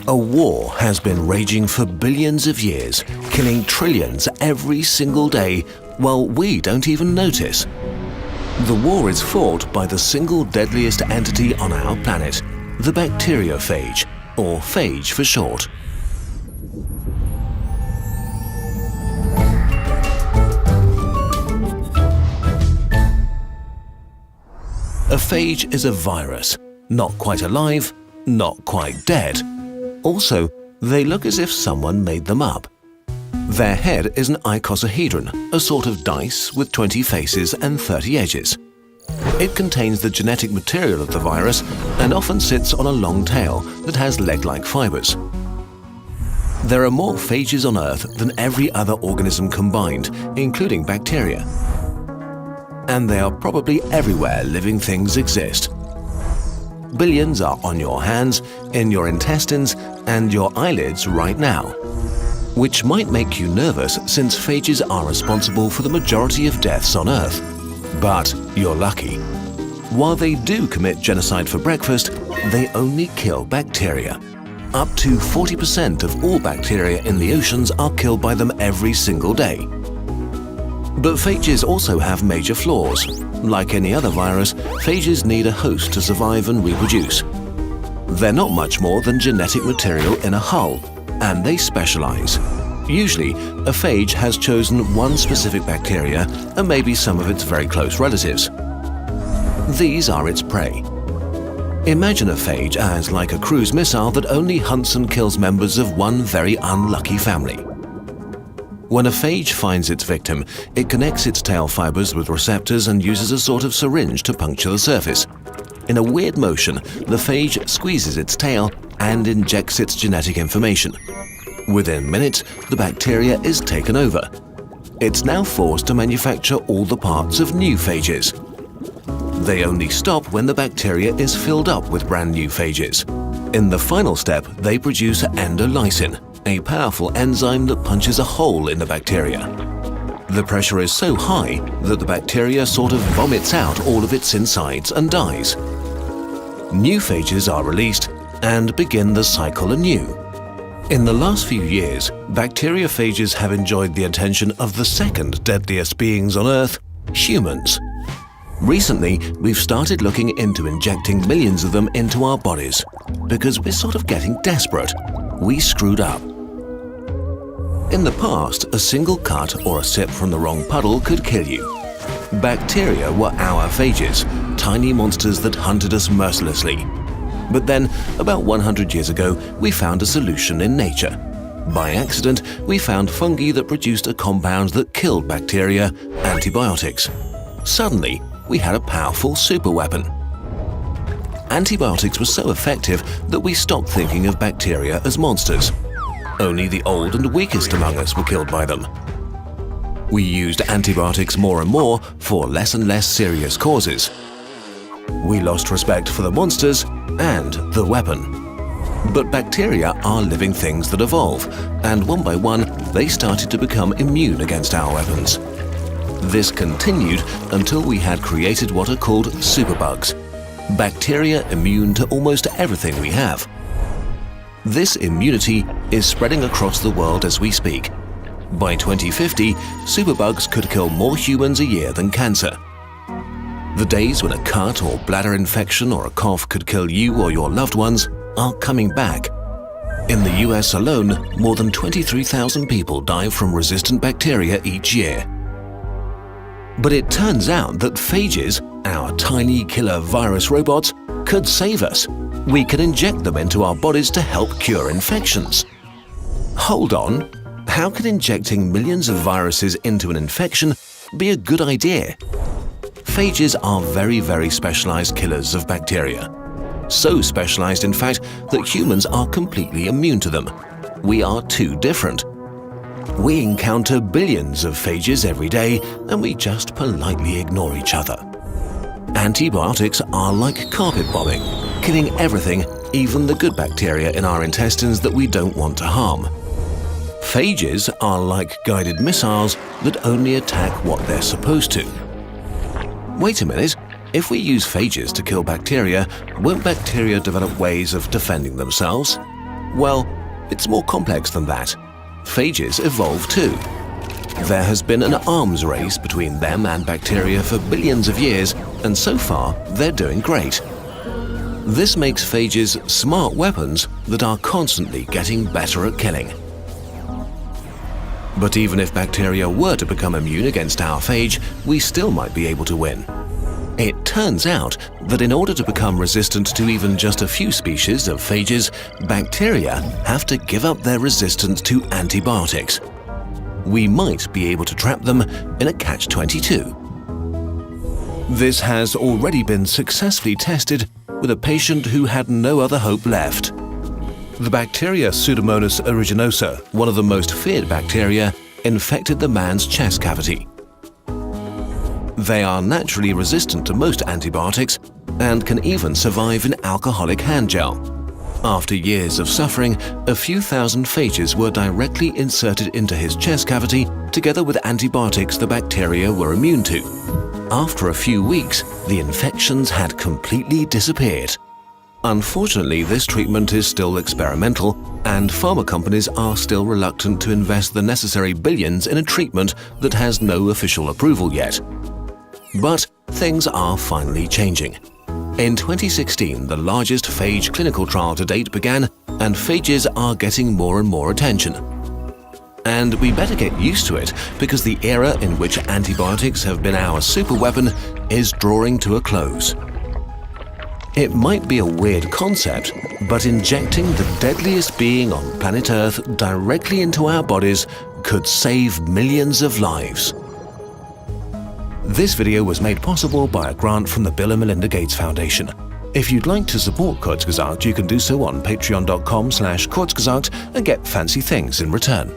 A war has been raging for billions of years, killing trillions every single day, while we don't even notice. The war is fought by the single deadliest entity on our planet, the bacteriophage, or phage for short. A phage is a virus, not quite alive, not quite dead. Also, they look as if someone made them up. Their head is an icosahedron, a sort of dice with 20 faces and 30 edges. It contains the genetic material of the virus and often sits on a long tail that has leg-like fibers. There are more phages on Earth than every other organism combined, including bacteria. And they are probably everywhere living things exist. Billions are on your hands, in your intestines, and your eyelids right now. Which might make you nervous since phages are responsible for the majority of deaths on Earth. But you're lucky. While they do commit genocide for breakfast, they only kill bacteria. Up to 40% of all bacteria in the oceans are killed by them every single day. But phages also have major flaws. Like any other virus, phages need a host to survive and reproduce. They're not much more than genetic material in a hull, and they specialize. Usually, a phage has chosen one specific bacteria and maybe some of its very close relatives. These are its prey. Imagine a phage as like a cruise missile that only hunts and kills members of one very unlucky family. When a phage finds its victim, it connects its tail fibers with receptors and uses a sort of syringe to puncture the surface. In a weird motion, the phage squeezes its tail and injects its genetic information. Within minutes, the bacteria is taken over. It's now forced to manufacture all the parts of new phages. They only stop when the bacteria is filled up with brand new phages. In the final step, they produce endolysin, a powerful enzyme that punches a hole in the bacteria. The pressure is so high that the bacteria sort of vomits out all of its insides and dies. New phages are released and begin the cycle anew. In the last few years, bacteriophages have enjoyed the attention of the second deadliest beings on Earth, humans. Recently, we've started looking into injecting millions of them into our bodies because we're sort of getting desperate. We screwed up. In the past, a single cut or a sip from the wrong puddle could kill you. Bacteria were our phages, tiny monsters that hunted us mercilessly. But then, about 100 years ago, we found a solution in nature. By accident, we found fungi that produced a compound that killed bacteria, antibiotics. Suddenly, we had a powerful superweapon. Antibiotics were so effective that we stopped thinking of bacteria as monsters. Only the old and weakest among us were killed by them. We used antibiotics more and more for less and less serious causes. We lost respect for the monsters and the weapon. But bacteria are living things that evolve, and one by one, they started to become immune against our weapons. This continued until we had created what are called superbugs, bacteria immune to almost everything we have. This immunity is spreading across the world as we speak. By 2050, superbugs could kill more humans a year than cancer. The days when a cut or bladder infection or a cough could kill you or your loved ones are coming back. In the US alone, more than 23,000 people die from resistant bacteria each year. But it turns out that phages, our tiny killer virus robots, could save us. We can inject them into our bodies to help cure infections. Hold on, how can injecting millions of viruses into an infection be a good idea? Phages are very, very specialized killers of bacteria. So specialized, in fact, that humans are completely immune to them. We are too different. We encounter billions of phages every day, and we just politely ignore each other. Antibiotics are like carpet bombing, killing everything, even the good bacteria in our intestines that we don't want to harm. Phages are like guided missiles that only attack what they're supposed to. Wait a minute, if we use phages to kill bacteria, won't bacteria develop ways of defending themselves? Well, it's more complex than that. Phages evolve too. There has been an arms race between them and bacteria for billions of years, and so far they're doing great. This makes phages smart weapons that are constantly getting better at killing. But even if bacteria were to become immune against our phage, we still might be able to win. It turns out that in order to become resistant to even just a few species of phages, bacteria have to give up their resistance to antibiotics. We might be able to trap them in a catch-22. This has already been successfully tested with a patient who had no other hope left. The bacteria Pseudomonas aeruginosa, one of the most feared bacteria, infected the man's chest cavity. They are naturally resistant to most antibiotics and can even survive in alcoholic hand gel. After years of suffering, a few thousand phages were directly inserted into his chest cavity together with antibiotics the bacteria were immune to. After a few weeks, the infections had completely disappeared. Unfortunately, this treatment is still experimental, and pharma companies are still reluctant to invest the necessary billions in a treatment that has no official approval yet. But things are finally changing. In 2016, the largest phage clinical trial to date began, and phages are getting more and more attention. And we better get used to it, because the era in which antibiotics have been our superweapon is drawing to a close. It might be a weird concept, but injecting the deadliest being on planet Earth directly into our bodies could save millions of lives. This video was made possible by a grant from the Bill & Melinda Gates Foundation. If you'd like to support Kurzgesagt, you can do so on patreon.com/Kurzgesagt and get fancy things in return.